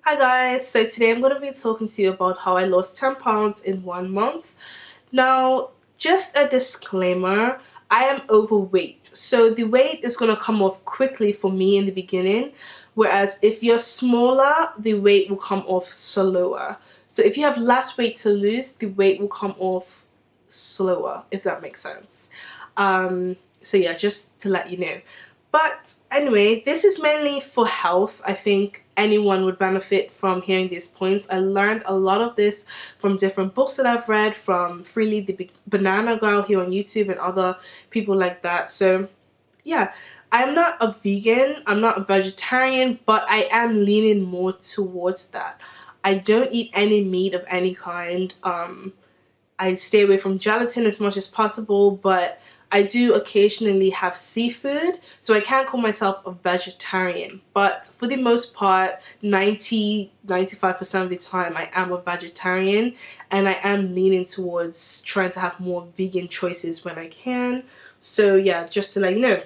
Hi guys, so today I'm going to be talking to you about how I lost 10 pounds in 1 month. Now, just a disclaimer, I am overweight, so the weight is going to come off quickly for me in the beginning, whereas if you're smaller, the weight will come off slower. So if you have less weight to lose, the weight will come off slower, if that makes sense. So yeah, just to let you know. But anyway, this is mainly for health. I think anyone would benefit from hearing these points. I learned a lot of this from different books that I've read, from Freely the Banana Girl here on YouTube and other people like that. So yeah, I'm not a vegan, I'm not a vegetarian, but I am leaning more towards that. I don't eat any meat of any kind. I stay away from gelatin as much as possible, but I do occasionally have seafood, so I can't call myself a vegetarian. But for the most part, 95% of the time, I am a vegetarian, and I am leaning towards trying to have more vegan choices when I can. So yeah, just to let you know.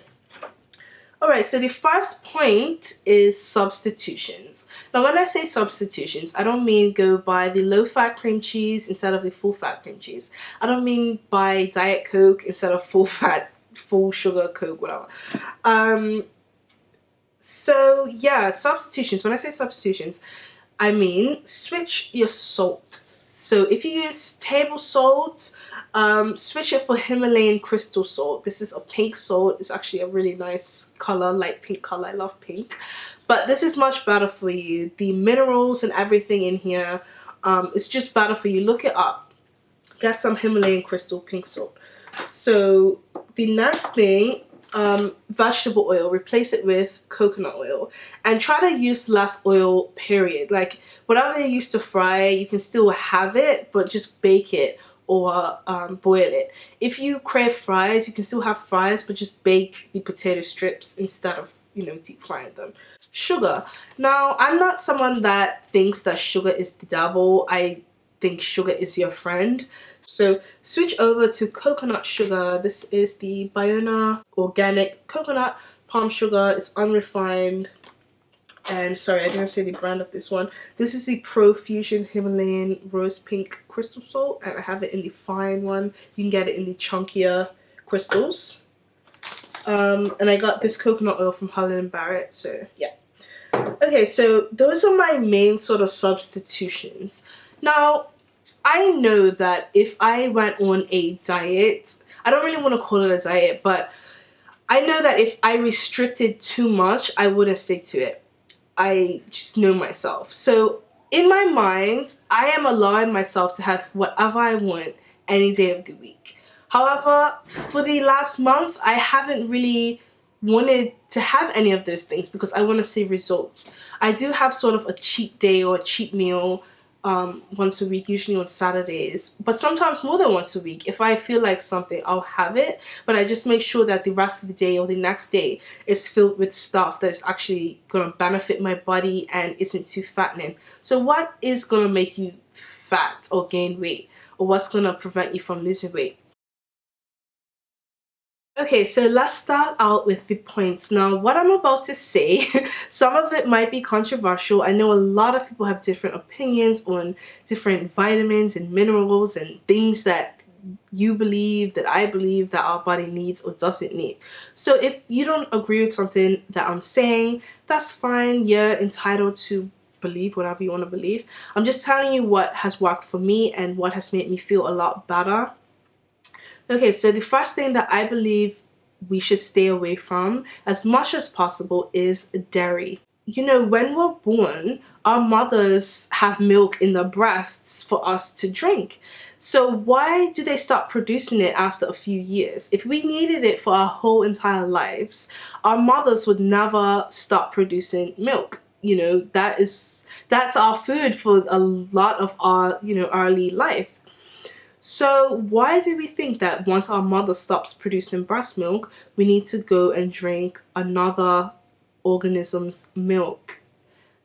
Alright, so the first point is substitutions. Now when I say substitutions, I don't mean go buy the low-fat cream cheese instead of the full-fat cream cheese. I don't mean buy Diet Coke instead of full-fat, full-sugar Coke, whatever. So yeah, substitutions. When I say substitutions, I mean switch your salt. So if you use table salt, switch it for Himalayan crystal salt. This is a pink salt. It's actually a really nice color, light pink color. I love pink. But this is much better for you. The minerals and everything in here, it's just better for you. Look it up. Get some Himalayan crystal pink salt. So the next thing, vegetable oil, replace it with coconut oil, and try to use less oil, period. Like whatever you used to fry, you can still have it, but just bake it or boil it. If you crave fries, you can still have fries, but just bake the potato strips instead of, deep frying them. Sugar. Now, I'm not someone that thinks that sugar is the devil. I think sugar is your friend. So switch over to coconut sugar. This is the Biona organic coconut palm sugar. It's unrefined. And sorry, I didn't say the brand of this one. This is the Profusion Himalayan Rose Pink Crystal Salt, and I have it in the fine one. You can get it in the chunkier crystals. And I got this coconut oil from Holland & Barrett, so yeah. Okay, so those are my main sort of substitutions. Now, I know that if I went on a diet, I don't really want to call it a diet, but I know that if I restricted too much, I wouldn't stick to it. I just know myself. So in my mind, I am allowing myself to have whatever I want any day of the week. However, for the last month, I haven't really wanted to have any of those things because I want to see results. I do have sort of a cheat day or a cheat meal once a week, usually on Saturdays, but sometimes more than once a week. If I feel like something, I'll have it, but I just make sure that the rest of the day or the next day is filled with stuff that is actually going to benefit my body and isn't too fattening. So what is going to make you fat or gain weight, or what's going to prevent you from losing weight? Okay, so let's start out with the points. Now, what I'm about to say, some of it might be controversial. I know a lot of people have different opinions on different vitamins and minerals and things that you believe, that I believe, that our body needs or doesn't need. So if you don't agree with something that I'm saying, that's fine. You're entitled to believe whatever you want to believe. I'm just telling you what has worked for me and what has made me feel a lot better. Okay, so the first thing that I believe we should stay away from as much as possible is dairy. You know, when we're born, our mothers have milk in their breasts for us to drink. So why do they stop producing it after a few years? If we needed it for our whole entire lives, our mothers would never stop producing milk. You know, that's our food for a lot of our, early life. So why do we think that once our mother stops producing breast milk, we need to go and drink another organism's milk?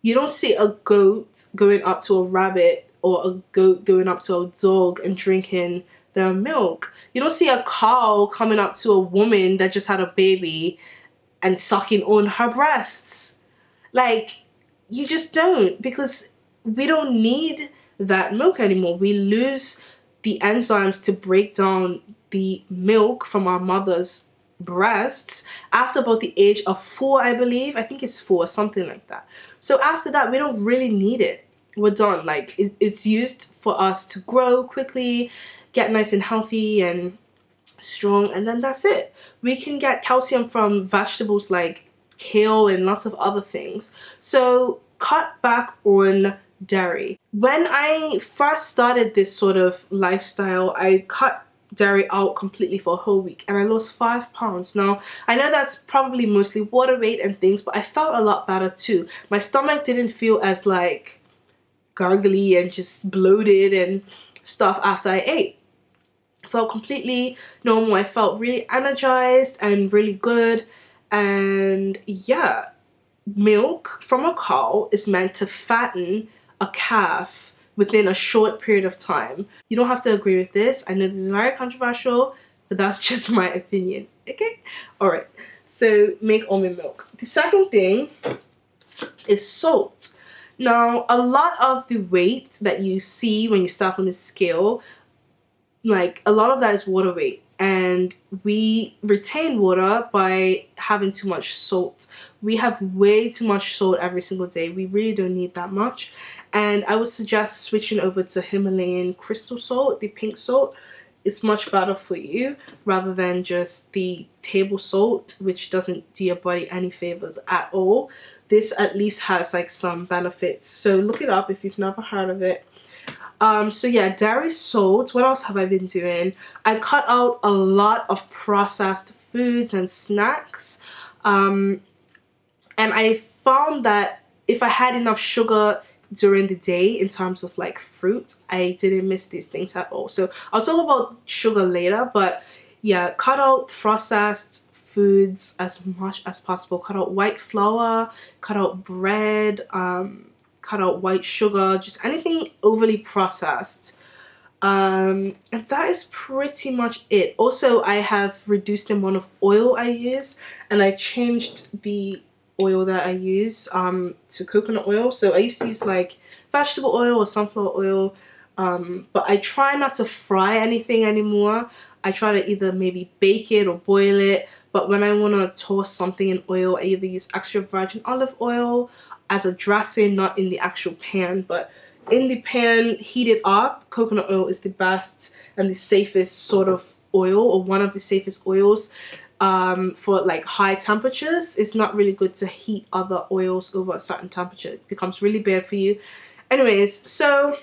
You don't see a goat going up to a rabbit or a goat going up to a dog and drinking their milk. You don't see a cow coming up to a woman that just had a baby and sucking on her breasts. Like, you just don't, because we don't need that milk anymore. We lose the enzymes to break down the milk from our mother's breasts after about the age of 4, I believe. I think it's 4, something like that. So after that, we don't really need it. We're done. Like, it's used for us to grow quickly, get nice and healthy and strong, and then that's it. We can get calcium from vegetables like kale and lots of other things. So cut back on dairy. When I first started this sort of lifestyle, I cut dairy out completely for a whole week and I lost 5 pounds. Now, I know that's probably mostly water weight and things, but I felt a lot better too. My stomach didn't feel as like gargly and just bloated and stuff after I ate. I felt completely normal. I felt really energized and really good. And yeah, milk from a cow is meant to fatten a calf within a short period of time. You don't have to agree with this. I know this is very controversial, but that's just my opinion. Okay? Alright. So make almond milk. The second thing is salt. Now, a lot of the weight that you see when you step on the scale, like a lot of that is water weight, and we retain water by having too much salt. We have way too much salt every single day. We really don't need that much, and I would suggest switching over to Himalayan crystal salt, the pink salt. It's much better for you rather than just the table salt, which doesn't do your body any favors at all. This at least has like some benefits, so look it up if you've never heard of it. So yeah, dairy salt. What else have I been doing? I cut out a lot of processed foods and snacks, and I found that if I had enough sugar during the day in terms of like fruit, I didn't miss these things at all. So I'll talk about sugar later, but yeah, cut out processed foods as much as possible. Cut out white flour, cut out bread, cut out white sugar, just anything overly processed. And that is pretty much it. Also, I have reduced the amount of oil I use, and I changed the oil that I use to coconut oil. So I used to use like vegetable oil or sunflower oil, but I try not to fry anything anymore. I try to either maybe bake it or boil it, but when I want to toast something in oil, I either use extra virgin olive oil as a dressing, not in the actual pan, but in the pan, heat it up. Coconut oil is the best and the safest sort of oil, or one of the safest oils for like high temperatures. It's not really good to heat other oils over a certain temperature. It becomes really bad for you. Anyways, so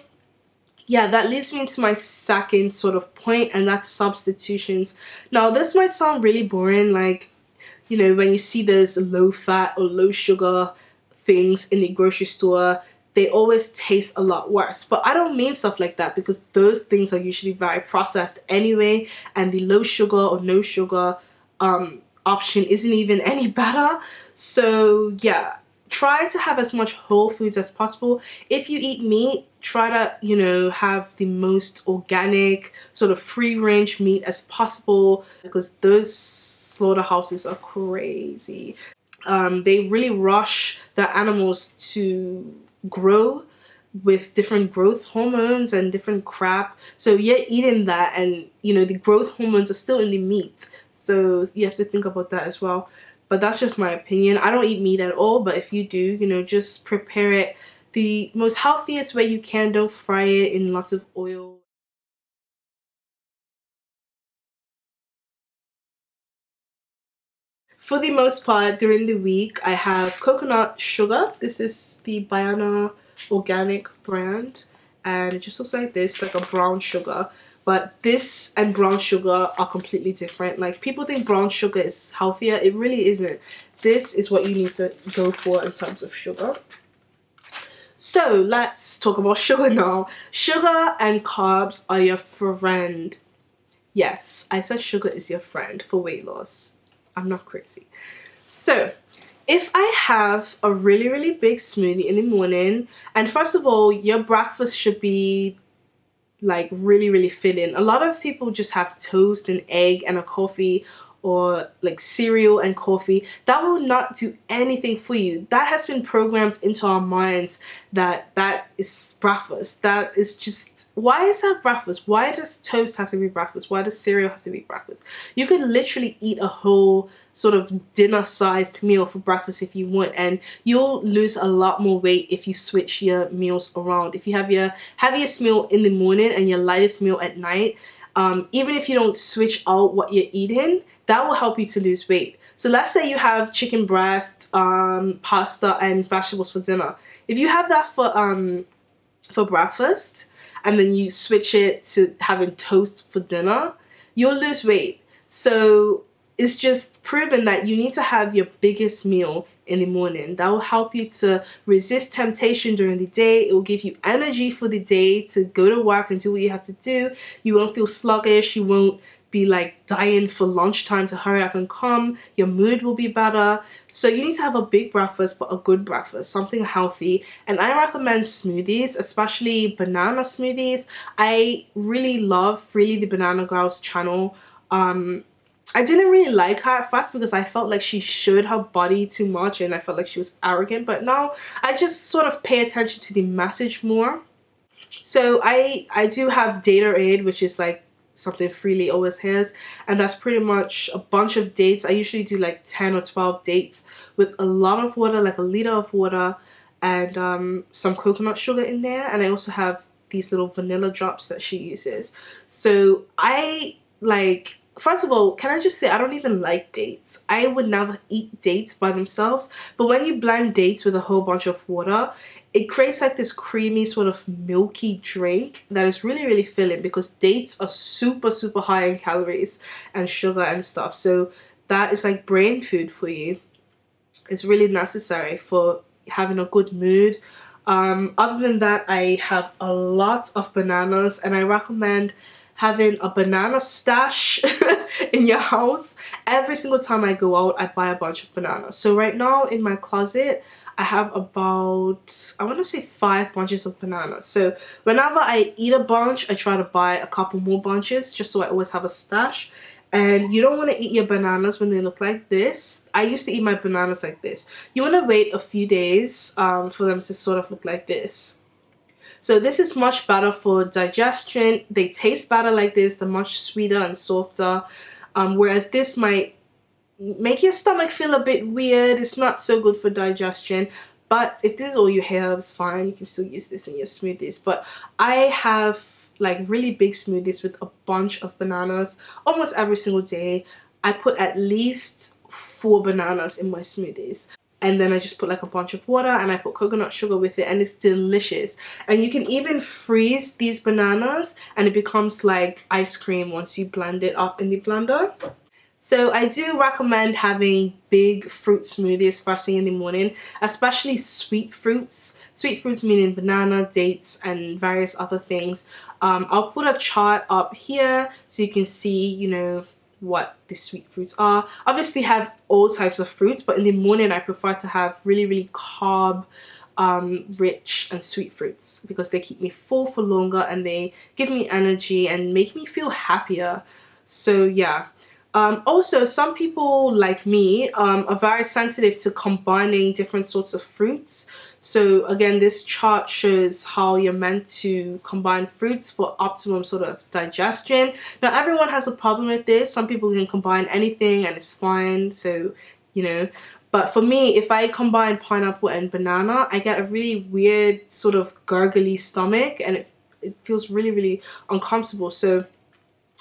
yeah, that leads me into my second sort of point, and that's substitutions. Now, this might sound really boring, like, you know, when you see those low fat or low sugar things in the grocery store, they always taste a lot worse. But I don't mean stuff like that, because those things are usually very processed anyway, and the low sugar or no sugar option isn't even any better. So yeah, try to have as much whole foods as possible. If you eat meat, try to, you know, have the most organic, sort of free range meat as possible, because those slaughterhouses are crazy. They really rush the animals to grow with different growth hormones and different crap. So you're eating that, and you know the growth hormones are still in the meat. So you have to think about that as well. But that's just my opinion. I don't eat meat at all, but if you do, you know, just prepare it the most healthiest way you can. Don't fry it in lots of oil. For the most part, during the week, I have coconut sugar. This is the Bayana organic brand, and it just looks like this, like a brown sugar. But this and brown sugar are completely different. Like, people think brown sugar is healthier. It really isn't. This is what you need to go for in terms of sugar. So let's talk about sugar now. Sugar and carbs are your friend. Yes, I said sugar is your friend for weight loss. I'm not crazy. So if I have a really, really big smoothie in the morning, and first of all, your breakfast should be like really, really filling. A lot of people just have toast and egg and a coffee or like cereal and coffee, that will not do anything for you. That has been programmed into our minds that that is breakfast. That is just, why is that breakfast? Why does toast have to be breakfast? Why does cereal have to be breakfast? You could literally eat a whole sort of dinner-sized meal for breakfast if you want, and you'll lose a lot more weight if you switch your meals around. If you have your heaviest meal in the morning and your lightest meal at night, even if you don't switch out what you're eating, that will help you to lose weight. So let's say you have chicken breast, pasta, and vegetables for dinner. If you have that for breakfast, and then you switch it to having toast for dinner, you'll lose weight. So it's just proven that you need to have your biggest meal in the morning. That will help you to resist temptation during the day. It will give you energy for the day to go to work and do what you have to do. You won't feel sluggish. You won't be like dying for lunchtime to hurry up and come. Your mood will be better. So you need to have a big breakfast, but a good breakfast, something healthy. And I recommend smoothies, especially banana smoothies. I really love Freely the Banana Girl's channel. I didn't really like her at first because I felt like she showed her body too much and I felt like she was arrogant, but now I just sort of pay attention to the message more. So I do have Data Aid, which is like something Freely always has, and that's pretty much a bunch of dates. I usually do like 10 or 12 dates with a lot of water, like a liter of water, and some coconut sugar in there. And I also have these little vanilla drops that she uses. So I like, first of all, can I just say I don't even like dates. I would never eat dates by themselves, but when you blend dates with a whole bunch of water, it creates like this creamy sort of milky drink that is really, really filling, because dates are super, super high in calories and sugar and stuff. So that is like brain food for you. It's really necessary for having a good mood. Other than that, I have a lot of bananas, and I recommend having a banana stash in your house. Every single time I go out, I buy a bunch of bananas. So right now in my closet, I have about, I want to say 5 bunches of bananas. So whenever I eat a bunch, I try to buy a couple more bunches just so I always have a stash. And you don't want to eat your bananas when they look like this. I used to eat my bananas like this. You want to wait a few days for them to sort of look like this. So this is much better for digestion. They taste better like this. They're much sweeter and softer. Whereas this might make your stomach feel a bit weird. It's not so good for digestion. But if this is all you have, it's fine. You can still use this in your smoothies. But I have like really big smoothies with a bunch of bananas almost every single day. I put at least 4 bananas in my smoothies. And then I just put like a bunch of water and I put coconut sugar with it, and it's delicious. And you can even freeze these bananas and it becomes like ice cream once you blend it up in the blender. So I do recommend having big fruit smoothies first thing in the morning, especially sweet fruits. Sweet fruits meaning banana, dates, and various other things. I'll put a chart up here so you can see, you know, what the sweet fruits are. Obviously have all types of fruits, but in the morning I prefer to have really, really carb rich and sweet fruits because they keep me full for longer and they give me energy and make me feel happier. So yeah. Also, some people like me are very sensitive to combining different sorts of fruits. So again, this chart shows how you're meant to combine fruits for optimum sort of digestion. Now, everyone has a problem with this. Some people can combine anything and it's fine. So, you know, but for me, if I combine pineapple and banana, I get a really weird sort of gurgly stomach and it feels really, really uncomfortable. So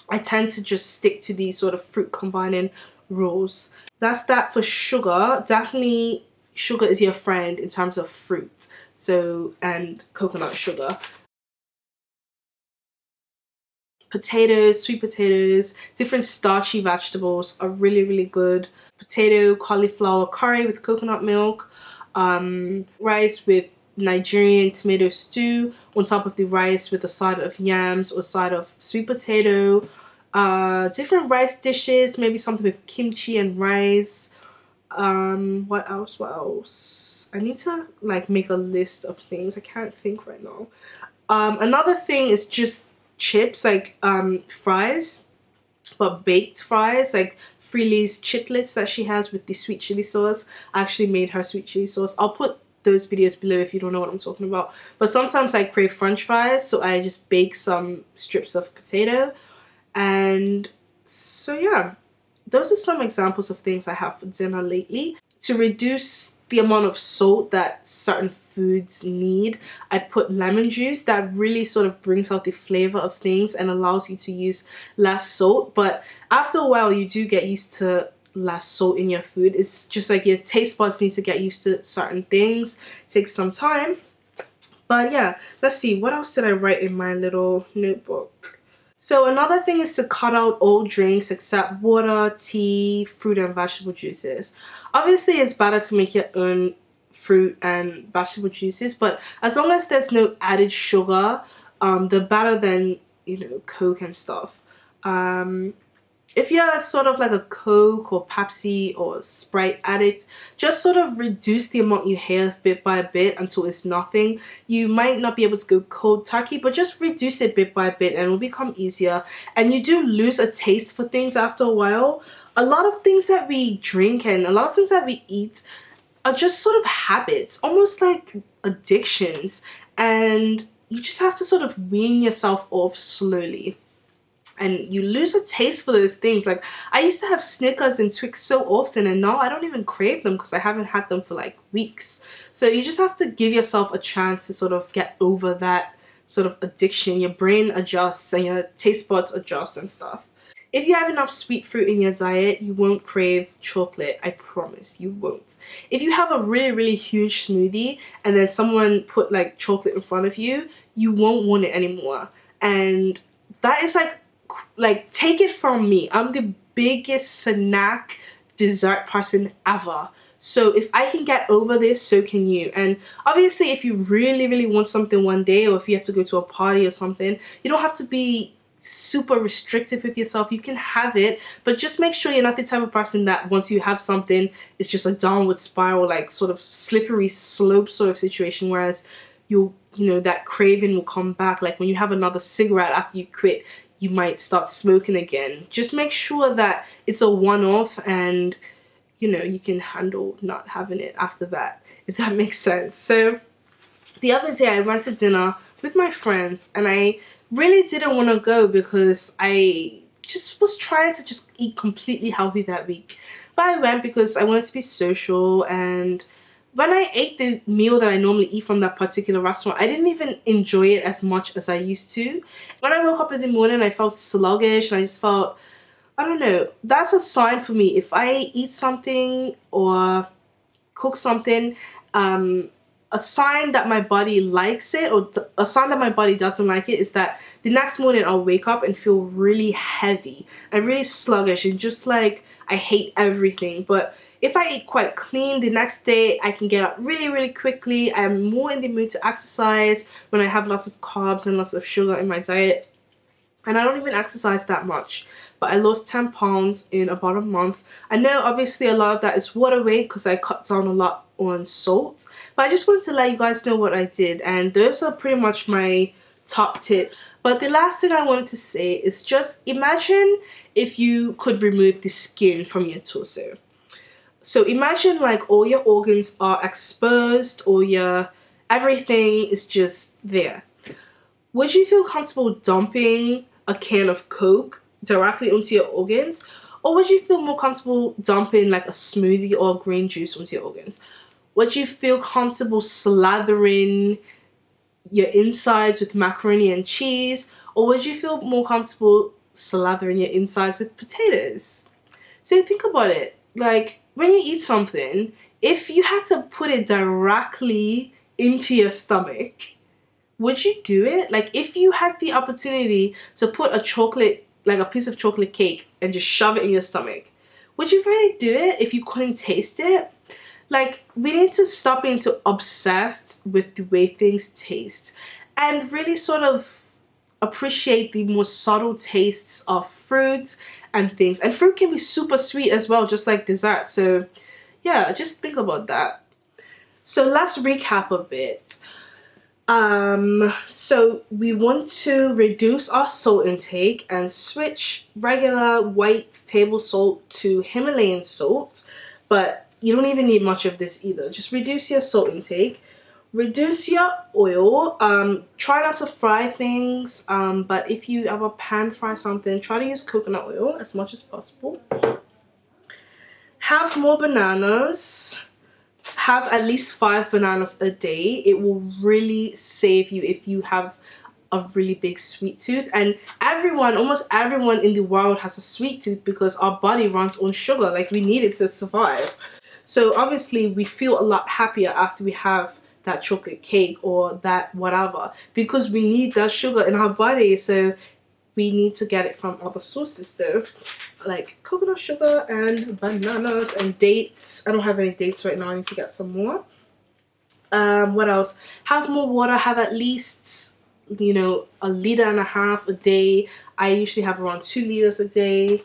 I tend to just stick to these sort of fruit combining rules. That's that for sugar. Definitely sugar is your friend in terms of fruit. So, and coconut sugar. Potatoes, sweet potatoes, different starchy vegetables are really, really good. Potato, cauliflower curry with coconut milk. Rice with Nigerian tomato stew on top of the rice with a side of yams or side of sweet potato. Different rice dishes, maybe something with kimchi and rice. What else? I need to like make a list of things. I can't think right now. Another thing is just chips, like fries, but baked fries, like Freely's chitlets that she has with the sweet chili sauce. I actually made her sweet chili sauce. I'll put those videos below if you don't know what I'm talking about. But sometimes I crave french fries, so I just bake some strips of potato. And so yeah, those are some examples of things I have for dinner lately. To reduce the amount of salt that certain foods need, I put lemon juice. That really sort of brings out the flavor of things and allows you to use less salt. But after a while, you do get used to less salt in your food. It's just like your taste buds need to get used to certain things. It takes some time. But yeah, let's see. What else did I write in my little notebook? So another thing is to cut out all drinks except water, tea, fruit and vegetable juices. Obviously, it's better to make your own fruit and vegetable juices, but as long as there's no added sugar, they're better than, you know, Coke and stuff. If you're sort of like a Coke or Pepsi or Sprite addict, just sort of reduce the amount you have bit by bit until it's nothing. You might not be able to go cold turkey, but just reduce it bit by bit and it will become easier. And you do lose a taste for things after a while. A lot of things that we drink and a lot of things that we eat are just sort of habits, almost like addictions. And you just have to sort of wean yourself off slowly. And you lose a taste for those things. Like, I used to have Snickers and Twix so often, and now I don't even crave them because I haven't had them for like weeks. So you just have to give yourself a chance to sort of get over that sort of addiction. Your brain adjusts and your taste buds adjust and stuff. If you have enough sweet fruit in your diet, you won't crave chocolate. I promise you won't. If you have a really, really huge smoothie and then someone put like chocolate in front of you, you won't want it anymore. And that is like take it from me, I'm the biggest snack dessert person ever. So if I can get over this, so can you. And obviously, if you really, really want something one day, or if you have to go to a party or something, you don't have to be super restrictive with yourself. You can have it, but just make sure you're not the type of person that once you have something, it's just a downward spiral, like sort of slippery slope sort of situation, whereas you know, that craving will come back. Like when you have another cigarette after you quit, you might start smoking again. Just make sure that it's a one-off and, you know, you can handle not having it after that, if that makes sense. So the other day I went to dinner with my friends and I really didn't want to go because I just was trying to just eat completely healthy that week. But I went because I wanted to be social, and when I ate the meal that I normally eat from that particular restaurant, I didn't even enjoy it as much as I used to. When I woke up in the morning, I felt sluggish and I just felt, I don't know, that's a sign for me. If I eat something or cook something, a sign that my body likes it or a sign that my body doesn't like it is that the next morning I'll wake up and feel really heavy and really sluggish and just like I hate everything. But if I eat quite clean, the next day I can get up really, really quickly. I'm more in the mood to exercise when I have lots of carbs and lots of sugar in my diet. And I don't even exercise that much. But I lost 10 pounds in about a month. I know obviously a lot of that is water weight because I cut down a lot on salt. But I just wanted to let you guys know what I did. And those are pretty much my top tips. But the last thing I wanted to say is just imagine if you could remove the skin from your torso. So imagine like all your organs are exposed, or everything is just there. Would you feel comfortable dumping a can of Coke directly onto your organs? Or would you feel more comfortable dumping like a smoothie or green juice onto your organs? Would you feel comfortable slathering your insides with macaroni and cheese? Or would you feel more comfortable slathering your insides with potatoes? So think about it. Like, when you eat something, if you had to put it directly into your stomach, would you do it? Like, if you had the opportunity to put a chocolate, like a piece of chocolate cake, and just shove it in your stomach, would you really do it if you couldn't taste it? Like, we need to stop being so obsessed with the way things taste and really sort of appreciate the more subtle tastes of fruit and things. And fruit can be super sweet as well, just like dessert. So yeah, just think about that. So let's recap a bit. So we want to reduce our salt intake and switch regular white table salt to Himalayan salt, but you don't even need much of this either. Just reduce your salt intake, reduce your oil. Try not to fry things, but if you ever pan fry something, try to use coconut oil as much as possible. Have more bananas. Have at least 5 bananas a day. It will really save you if you have a really big sweet tooth. And almost everyone in the world has a sweet tooth because our body runs on sugar. Like, we need it to survive. So obviously we feel a lot happier after we have that chocolate cake or that whatever, because we need that sugar in our body. So we need to get it from other sources though, like coconut sugar and bananas and dates. I don't have any dates right now. I need to get some more. What else? Have more water. Have at least, you know, 1.5 liters a day. I usually have around 2 liters a day.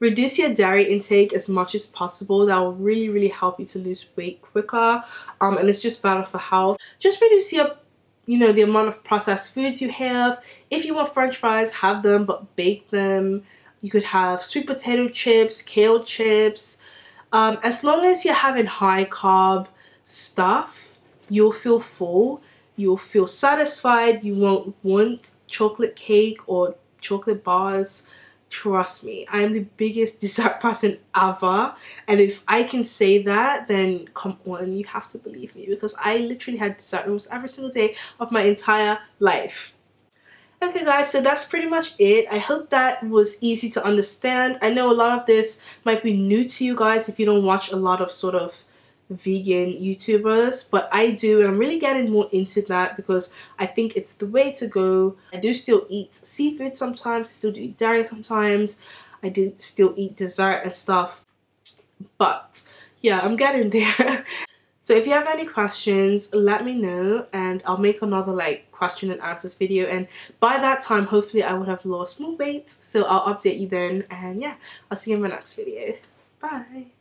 Reduce your dairy intake as much as possible. That will really help you to lose weight quicker, and it's just better for health. Just reduce your, you know, the amount of processed foods you have. If you want french fries, have them, but bake them. You could have sweet potato chips, kale chips. As long as you're having high carb stuff, you'll feel full, you'll feel satisfied, you won't want chocolate cake or chocolate bars. Trust me, I am the biggest dessert person ever, and if I can say that, then come on, you have to believe me, because I literally had dessert almost every single day of my entire life. Okay guys, so that's pretty much it. I hope that was easy to understand. I know a lot of this might be new to you guys if you don't watch a lot of sort of vegan YouTubers, but I do, and I'm really getting more into that because I think it's the way to go. I do still eat seafood sometimes, I still do eat dairy sometimes, I do still eat dessert and stuff, but yeah, I'm getting there. So if you have any questions, let me know and I'll make another like question and answers video, and by that time hopefully I would have lost more weight, so I'll update you then, and yeah, I'll see you in my next video. Bye.